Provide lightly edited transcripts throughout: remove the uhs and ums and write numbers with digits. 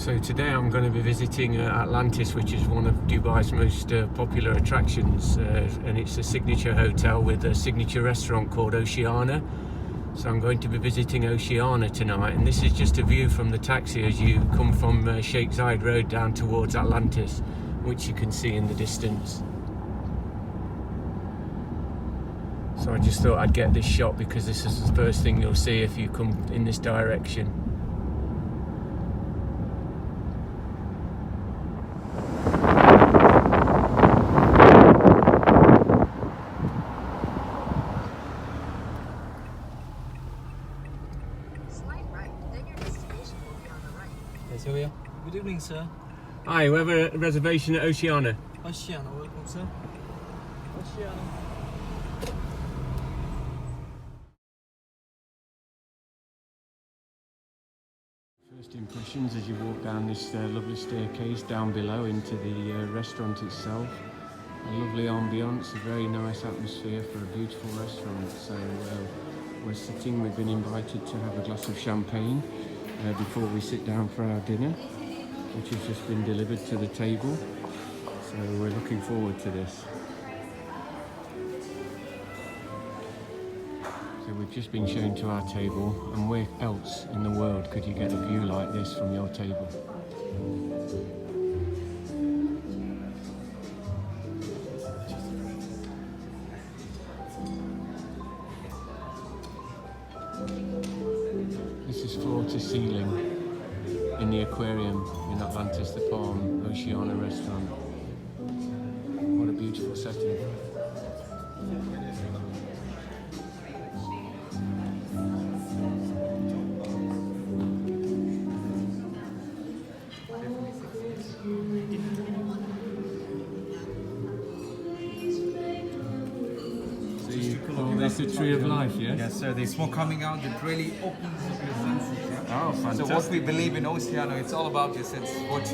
So today I'm going to be visiting Atlantis, which is one of Dubai's most popular attractions, and it's a signature hotel with a signature restaurant called Ossiano. So I'm going to be visiting Ossiano tonight, and this is just a view from the taxi as you come from Sheikh Zayed Road down towards Atlantis, which you can see in the distance. So I just thought I'd get this shot because this is the first thing you'll see if you come in this direction. Yes, here we are. Good evening, sir. Hi, we have a reservation at Ossiano. Ossiano, welcome, sir. Ossiano. First impressions as you walk down this lovely staircase down below into the restaurant itself. A lovely ambiance, a very nice atmosphere for a beautiful restaurant. So we're sitting, we've been invited to have a glass of champagne before we sit down for our dinner, which has just been delivered to the table. So we're looking forward to this. So we've just been shown to our table, and where else in the world could you get a view like this from your table? This is floor to ceiling in the aquarium in Atlantis the Palm, Ossiano restaurant. What a beautiful setting. That's the tree of life, yes? Yes, sir. The smoke coming out that really opens up your senses. Yeah? Oh, fantastic. So what we believe in Ossiano, it's all about your senses. What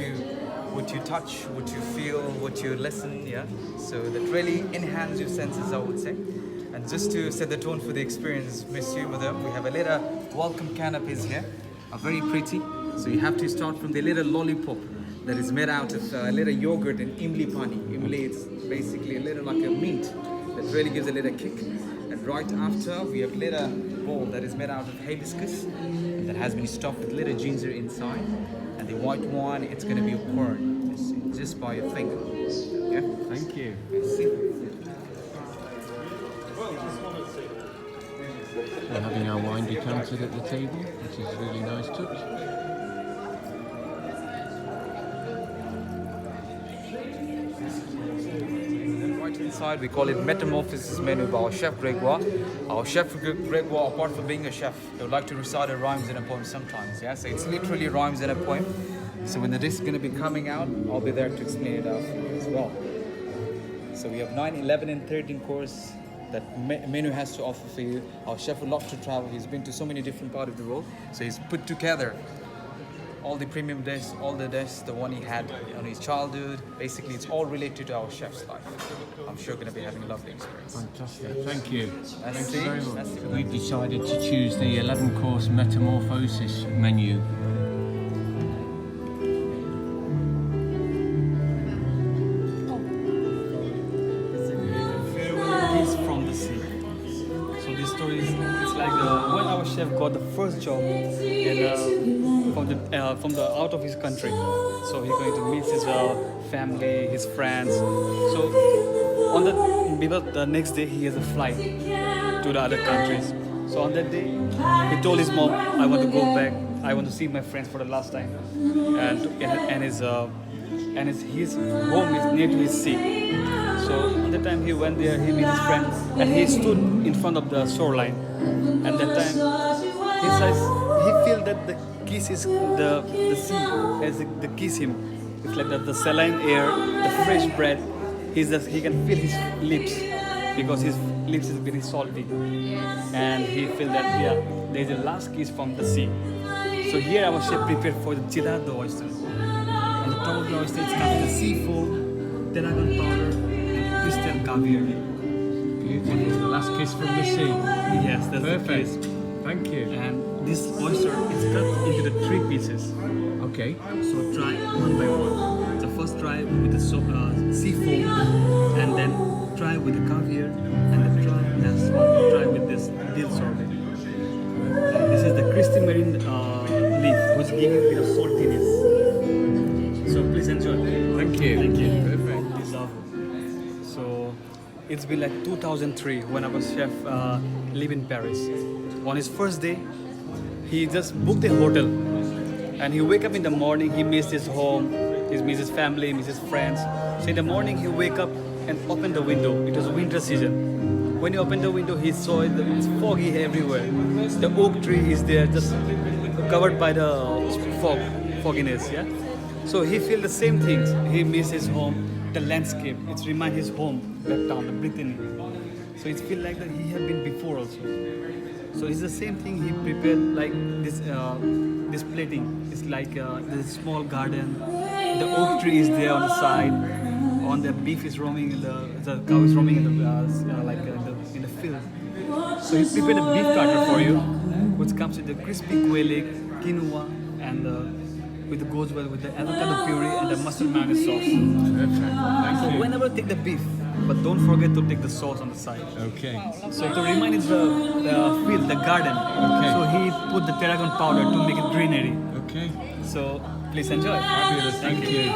you touch, what you feel, what you listen. Yeah. So that really enhances your senses, I would say. And just to set the tone for the experience, Monsieur, Madame, we have a little welcome canopies here, are very pretty. So you have to start from the little lollipop that is made out of a little yogurt and imli pani. Imli is basically a little like a mint that really gives a little kick. And right after, we have a little bowl that is made out of hibiscus and that has been stuffed with little ginger inside. And the white wine, it's going to be poured just by your finger. Yeah? Thank you. We're having our wine decanted at the table, which is a really nice touch. Inside, we call it Metamorphosis menu by our chef Gregoire. Our chef Gregoire, apart from being a chef, he would like to recite rhymes in a poem sometimes. Yeah, so it's literally rhymes in a poem. So when the dish is going to be coming out, I'll be there to explain it out for you as well. So we have 9, 11, and 13 course that menu has to offer for you. Our chef would love to travel. He's been to so many different parts of the world, so he's put together all the premium dishes, all the dishes, the one he had on his childhood. Basically, it's all related to our chef's life. I'm sure going to be having a lovely experience. Fantastic, thank you. Thank you very much. We've decided to choose the 11-course Metamorphosis menu. He's from the sea. So this story is it's like when our chef got the first job from the out of his country. So he's going to meet his family, his friends. So on the next day he has a flight to the other countries. So on that day he told his mom, I want to go back. I want to see my friends for the last time. And his home is near to his sea. So at the time he went there, he met his friend, and he stood in front of the shoreline. And that time he felt that the kiss is the sea as the kiss him. It's like the saline air, the fresh breath. He can feel his lips because his lips is very salty, and he feel that there's a last kiss from the sea. So here our chef prepared for the Chilado oysters. On the top of the oyster it's got the seafood, tarragon powder, and crystal caviar. Beautiful. The last kiss from the sea. Yes, that's perfect. The kiss. Thank you. And this oyster is cut into the 3 pieces. Okay. So try one by one. So first try with the sea foam, and then try with the caviar, and then try with this dill sorbet. And this is the crispy marine leaf, which gives it a bit of saltiness. So please enjoy. Thank you. Thank you. Perfect. Deserve. So it's been like 2003 when I was chef live in Paris. On his first day, he just booked a hotel, and he wake up in the morning. He missed his home, he missed his family, missed his friends. So in the morning he wake up and open the window. It was winter season. When he opened the window, he saw it's foggy everywhere. The oak tree is there, just covered by the fogginess. Yeah. So he feel the same things. He miss his home, the landscape. It's remind his home back down, the Brittany. So it feel like that he had been before also. So it's the same thing he prepared like this. This plating is like this small garden. The oak tree is there on the side. On the beef is roaming, the cow is roaming in in the field. So he prepared a beef cutter for you, which comes with the crispy quail egg, quinoa, and with the goes well with the avocado puree and the mustard mayonnaise sauce. Perfect. So whenever take the beef, but don't forget to take the sauce on the side. Okay. So to remind it the field, the garden. Okay. So he put the tarragon powder to make it greenery. Okay. So please enjoy. Fabulous. Thank you.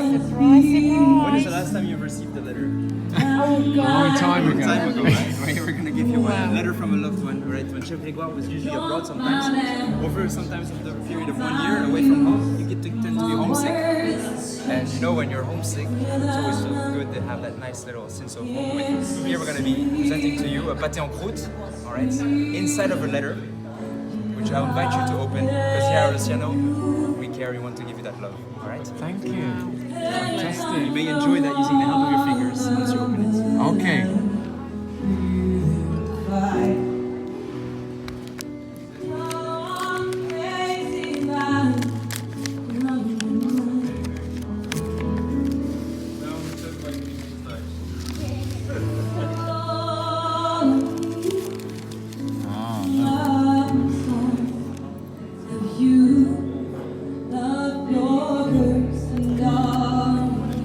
When is the last time you received a letter? Long time ago. Time ago, right? Right, we're gonna give you a letter from a loved one, right? When Chef Grégoire was usually abroad, sometimes after a period of 1 year away from home, you tend to be homesick. And you know, when you're homesick, it's always so good to have that nice little sense of home with you. Here we're gonna be presenting to you a pâté en croûte, all right? Inside of a letter, which I'll invite you to open, because here at Ossiano, we care, we want to give you that love, all right? Thank you. You Fantastic. may enjoy that using the help of your fingers once you open it. Okay.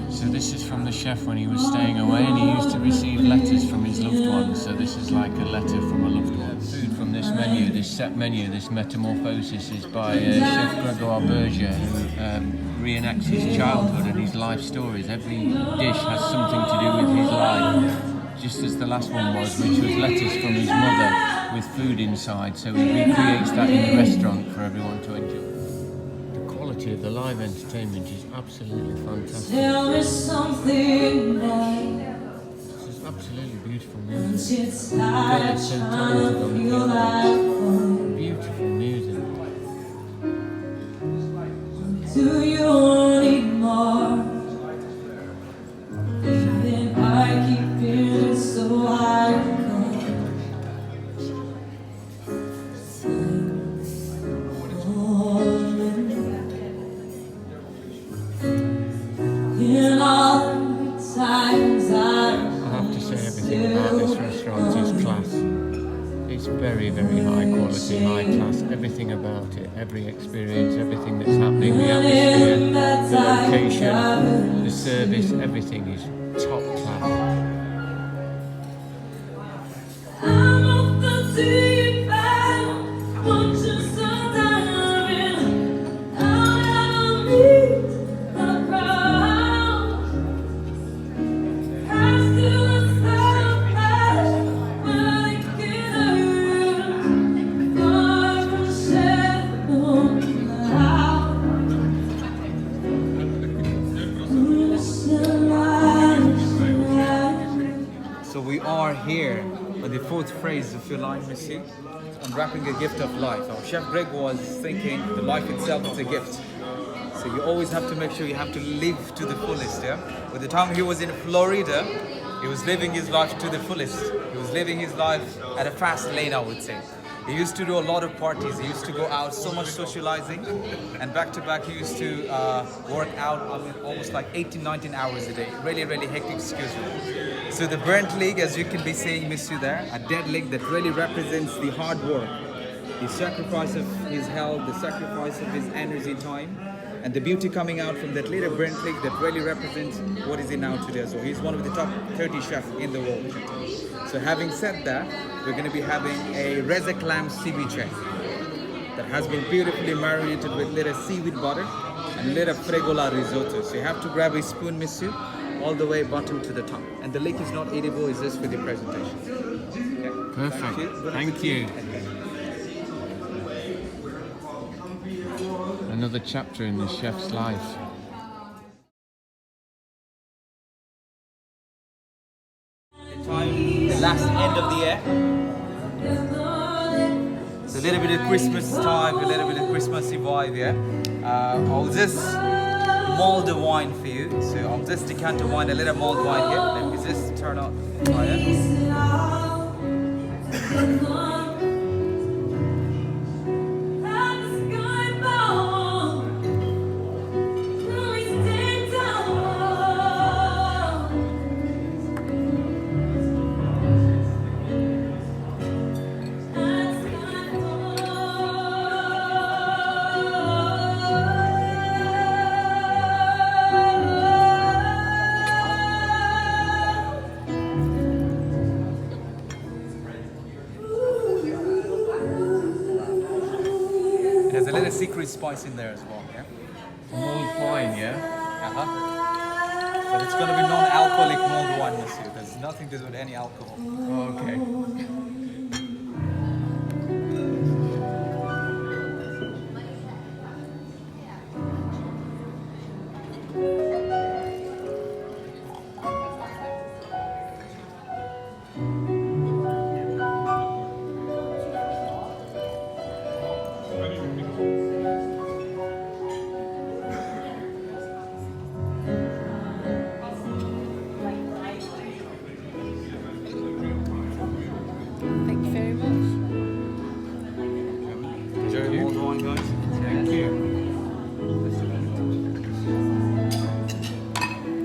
So this is from the chef when he was staying away, and he used to receive letters from his loved ones. So this is like a letter from a loved one. Food from this menu, this set menu, this Metamorphosis, is by Chef Grégoire Berger, who reenacts his childhood and his life stories. Every dish has something to do with his life, just as the last one was, which was letters from his mother with food inside. So he recreates that in the restaurant for everyone to enjoy. The quality of the live entertainment is absolutely fantastic. Tell me something This is absolutely beautiful music. it's like Really so talented on the feel piano. like Beautiful music. do you need more? Then I keep feeling so high. In all the times I have to say everything about this restaurant is class. It's very, very high quality, high class. Everything about it, every experience, everything that's happening, the atmosphere, the location, the service, everything is top class. I'm off the deep end, watching sundown. I'll never meet the crowd. Pass to the surface, where they can hear. God will shed them out. So we are here at the fourth phrase of your line, Monsieur, unwrapping a gift of life. Our Chef Greg was thinking the life itself is a gift. So you always have to make sure you have to live to the fullest, yeah? By the time he was in Florida, he was living his life to the fullest. He was living his life at a fast lane, I would say. He used to do a lot of parties. He used to go out, so much socializing. And back to back, he used to work out almost like 18, 19 hours a day. Really, really hectic schedule. So the burnt leg, as you can be seeing, Monsieur, there, a dead leg that really represents the hard work. the sacrifice of his health, the sacrifice of his energy, time, and the beauty coming out from that little burnt pig that really represents what is he now today. So he's one of the top 30 chefs in the world. So having said that, we're going to be having a Reza clam ceviche that has been beautifully marinated with little seaweed butter and little fregola risotto. So you have to grab a spoon, monsieur, all the way bottom to the top. And the leek is not edible, it's just for the presentation. Okay. Perfect. Thank you. Another chapter in the chef's life. Time, the last end of the year. It's a little bit of Christmas time, a little bit of Christmassy vibe, yeah. I'll just mold the wine for you. So I'll just decant the wine, a little mulled wine here. Let me just turn up the fire. There's a little secret spice in there as well, yeah? Mulled wine, yeah? But it's going to be non-alcoholic mulled wine, monsieur. There's nothing to do with any alcohol. Okay. Thank you very much. Enjoy mulled wine, guys. Thank you.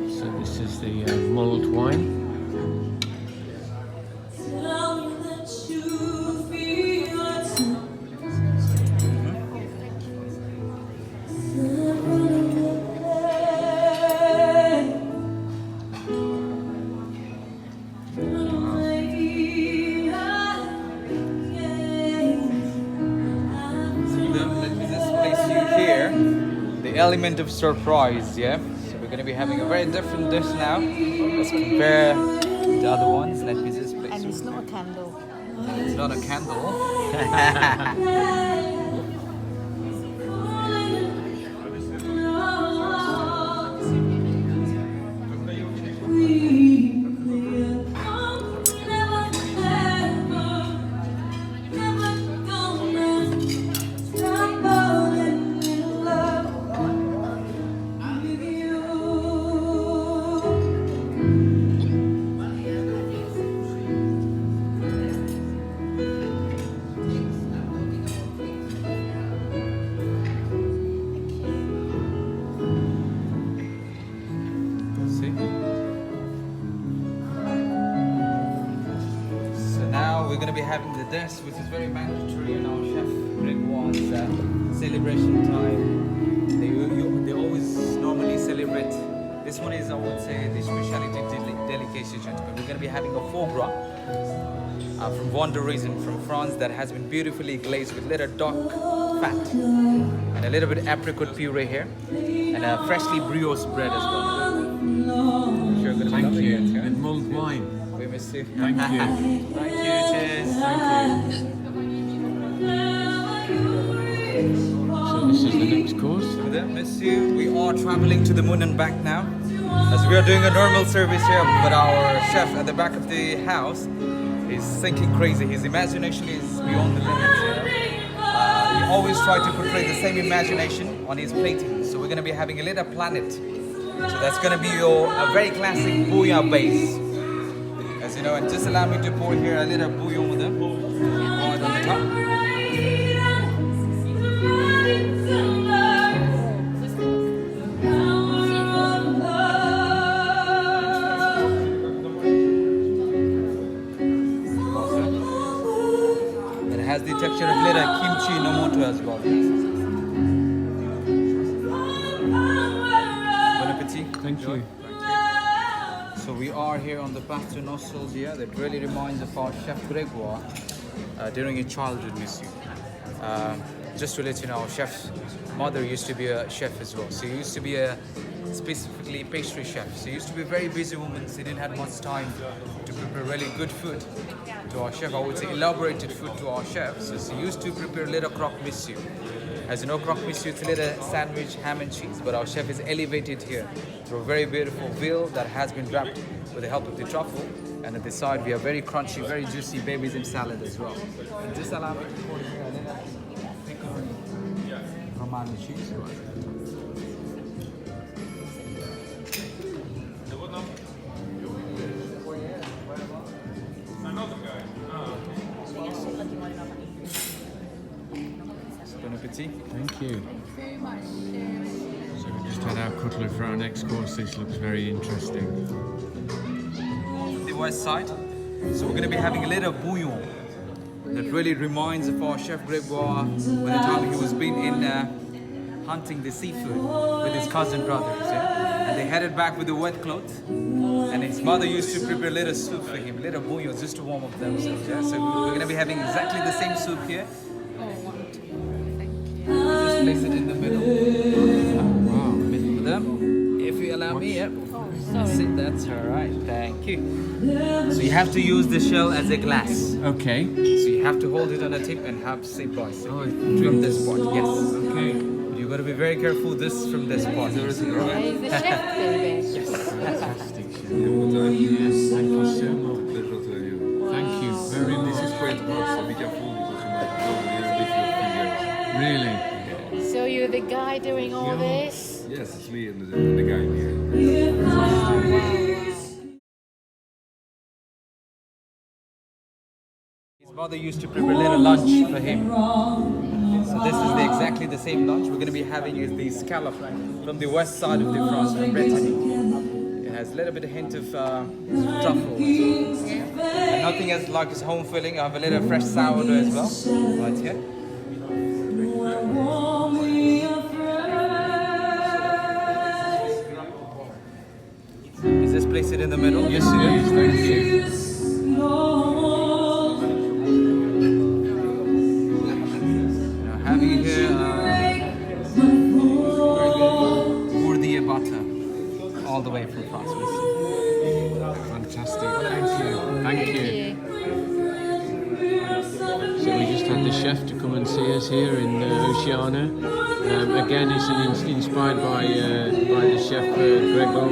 So this is the mulled wine. Tell me that you feel it too. Let me just place you here. The element of surprise, yeah? So we're going to be having a very different dish now. Let's compare the other ones. Let me just place And you. it's not a candle. It's not a candle. See? So now we're going to be having the dish, which is very mandatory in our chef Gregoire's celebration time. They always normally celebrate. This one is, I would say, the specialty delicacies, but we're going to be having a foie gras from Vendôme from France that has been beautifully glazed with little dark fat and a little bit of apricot puree here and a freshly brioche bread as well. Sure, gonna be Thank lovely you. it, yeah? And mulled wine. We miss you. Thank you. Thank you. Cheers. Thank you. So this is the next course. With that, miss you. We are traveling to the moon and back now. As we are doing a normal service here, but our chef at the back of the house is thinking crazy. His imagination is beyond the limits. He always tries to portray the same imagination on his plating. So we're going to be having a little planet. So that's going to be a very classic bouillon base. As you know, and just allow me to pour here a little bouillon with them. Pour it on the top. It has the texture of little you. So we are here on the path to nostalgia that really reminds of our chef Gregoire during his childhood, monsieur. Just to let you know, our chef's mother used to be a chef as well. She used to be a specifically pastry chef. She used to be a very busy woman. She didn't have much time to prepare really good food to our chef. I would say elaborated food to our chef. So she used to prepare little croque monsieur. As you know, croque monsieur, it's a little sandwich, ham and cheese, but our chef is elevated here through a very beautiful veal that has been wrapped with the help of the truffle. And at the side, we have very crunchy, very juicy babysim salad as well. And just allow me to pour here a little pickled Romano cheese. Bon appetit. Thank you. Very much. So we just had our cutlet for our next course. This looks very interesting. The west side. So we're going to be having a little bouillon that really reminds of our chef Gregoire when the time he was been in hunting the seafood with his cousin brothers. Yeah? And they headed back with a wet cloth. And his mother used to prepare little soup for him, little bouillon just to warm up themselves. Yeah? So we're going to be having exactly the same soup here. Oh, wonderful. Thank you. Just place it in the middle. Wow. Middle of them. If you allow me, yeah. Oh, That's sorry. it, that's alright, thank you. So you have to use the shell as a glass. Okay. So you have to hold it on a tip and have sip by sip from this part, yes. Okay. You got to be very careful this from this part. Everything Yeah, right? he's the chef, baby. Fantastic. Yes, thank you so much. Pleasure to you. Thank you very This much. is quite hot, so be careful because you might go a little bit your fingers. Really. So you're the guy doing all this? Yes, it's me and the guy here. Wow, wow, wow. His mother used to prepare a little lunch for him. So this is exactly the same lunch we're going to be having is the scallop from the west side of the France, from Brittany. It has a little bit of hint of truffle. And nothing as like his home filling. I have a little fresh sourdough as well, right here. Is this place it in the middle? Yes, it is. Thank you. Now having here Bourdieu butter, all the way from France. Fantastic. Thank you. Thank you. Thank So we just had the chef to come and see us here in Ossiano. Again, it's inspired by the chef Gregor.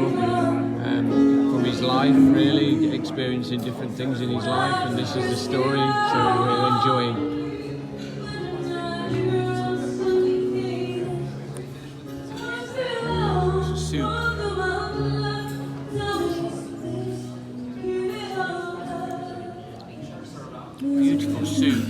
From his life, really experiencing different things in his life, and this is the story, so we're enjoying. Soup. Beautiful soup.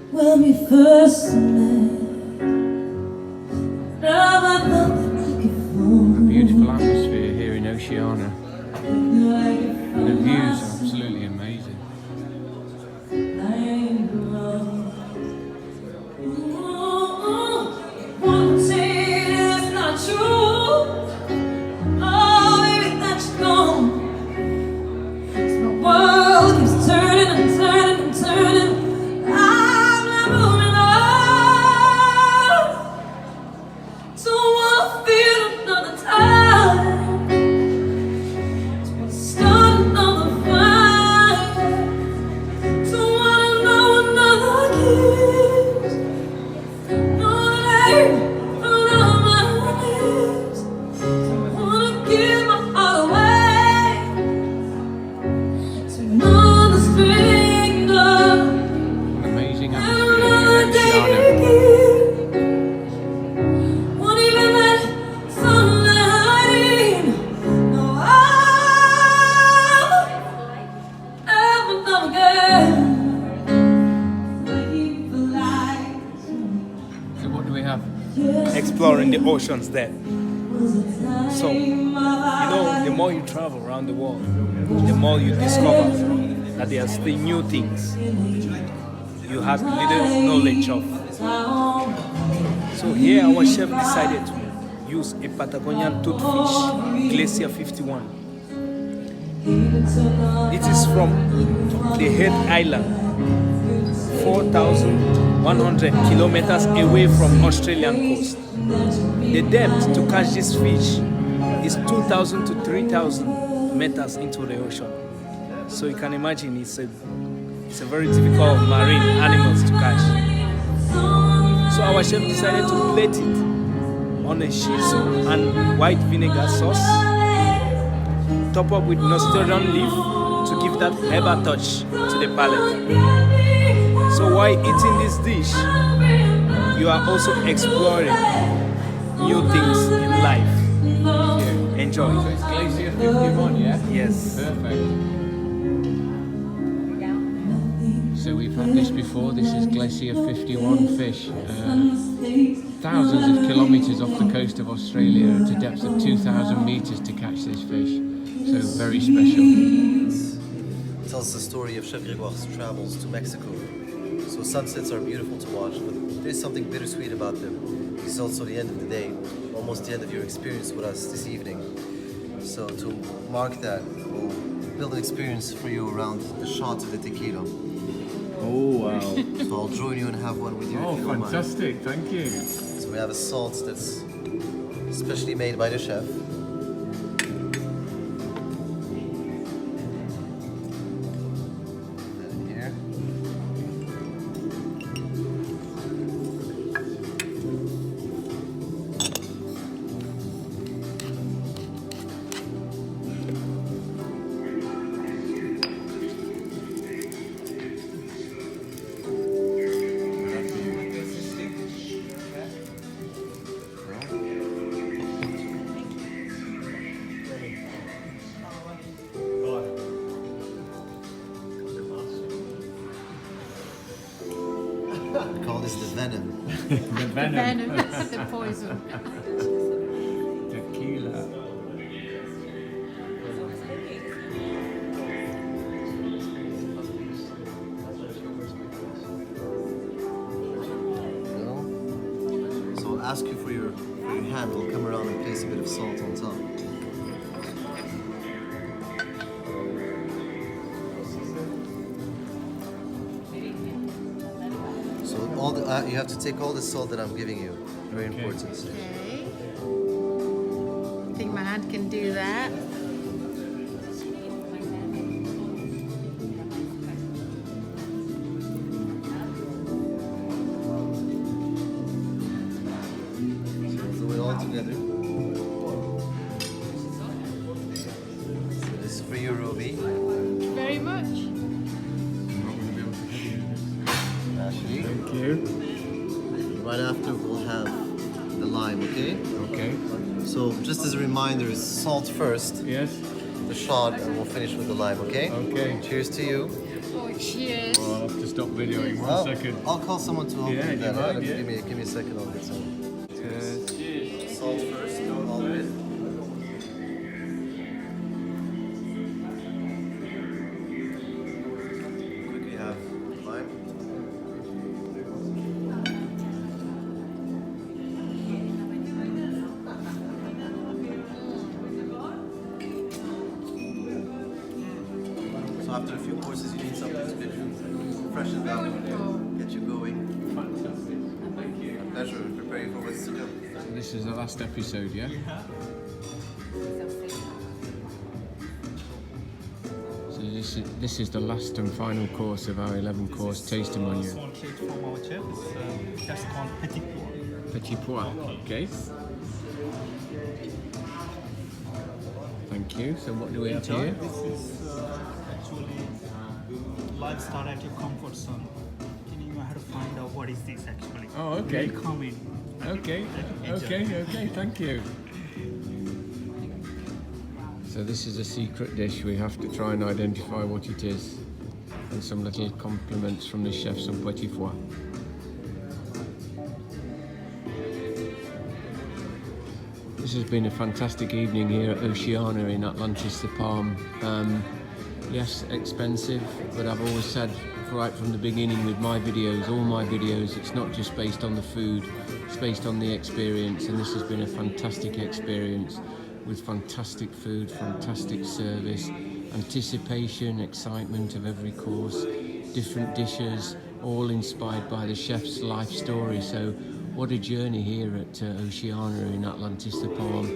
When we first met, I thought that I could fall. A beautiful atmosphere here in Ossiano. The views are absolutely amazing. One say it's not true. Oh, baby, that's gone. My world keeps turning and turning and turning. I'm not moving on. So what do we have? Exploring the oceans there. So, the more you travel around the world, the more you discover that there are still new things you have little knowledge of. So here our chef decided to use a Patagonian toothfish, Glacier 51. It is from the head island, 4,100 kilometers away from Australian coast. The depth to catch this fish is 2,000 to 3,000 meters into the ocean. So you can imagine it's a very difficult marine animals to catch. So our chef decided to plate it on a shiso and white vinegar sauce, top up with nasturtium leaf to give that herbal touch to the palate. So while eating this dish, you are also exploring new things in life. Enjoy. So it's Glacier 51, yeah? Yes. Perfect. So we've had this before. This is Glacier 51 fish. Thousands of kilometres off the coast of Australia at a depth of 2,000 metres to catch this fish. So very special. It tells the story of Chef Grégoire's travels to Mexico. So sunsets are beautiful to watch, but there's something bittersweet about them. It's also the end of the day, almost the end of your experience with us this evening. So to mark that, we'll build an experience for you around the shots of the tequila. Oh, wow. So I'll join you and have one with you. Oh, if you don't mind. fantastic. Thank you. So we have a salt that's specially made by the chef. Put that in here. We call this the venom. The venom. The poison. Tequila. So I'll ask you for your hand. We'll come around and place a bit of salt on top. So you have to take all the salt that I'm giving you. Very important. Okay. I think my hand can do that. Do it all together. So this is for you, Ruby. Thank you very much. Ashley. Thank you. Right after we'll have the lime, okay? Okay. So just as a reminder, it's salt first, Yes. the shot, and we'll finish with the lime, okay? Okay. Cheers to you. Oh, cheers. Well, I'll have to stop videoing. One second. I'll call someone to help Yeah, you with you that. might, yeah. Give me a second, I'll get some. Cheers. Salt first, all of it. Quickly have lime. So after a few courses, you need something to get you freshened up, get you going. A pleasure in preparing for what's to come. This is the last episode, yeah? So this is the last and final course of our 11-course tasting menu. Small treat from our chef. That's called petit pois. Petit pois, okay. Thank you. So what do we have here? This is actually lifestyle at your comfort zone. You know how to find out what is this actually. Oh, okay. Very common. Okay, okay, thank you. So this is a secret dish. We have to try and identify what it is. and some little compliments from the chefs on Petit Foie. This has been a fantastic evening here at Ossiano in Atlantis the Palm. Yes, expensive, but I've always said right from the beginning with my videos, all my videos, it's not just based on the food, it's based on the experience, and this has been a fantastic experience with fantastic food, fantastic service, anticipation, excitement of every course, different dishes, all inspired by the chef's life story. So what a journey here at Ossiano in Atlantis the Palm.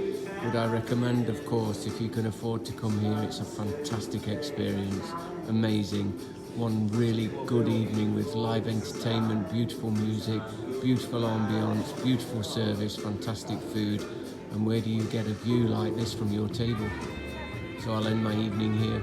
Would I recommend? Of course, if you can afford to come here, it's a fantastic experience, amazing. One really good evening with live entertainment, beautiful music, beautiful ambiance, beautiful service, fantastic food. And where do you get a view like this from your table? So I'll end my evening here.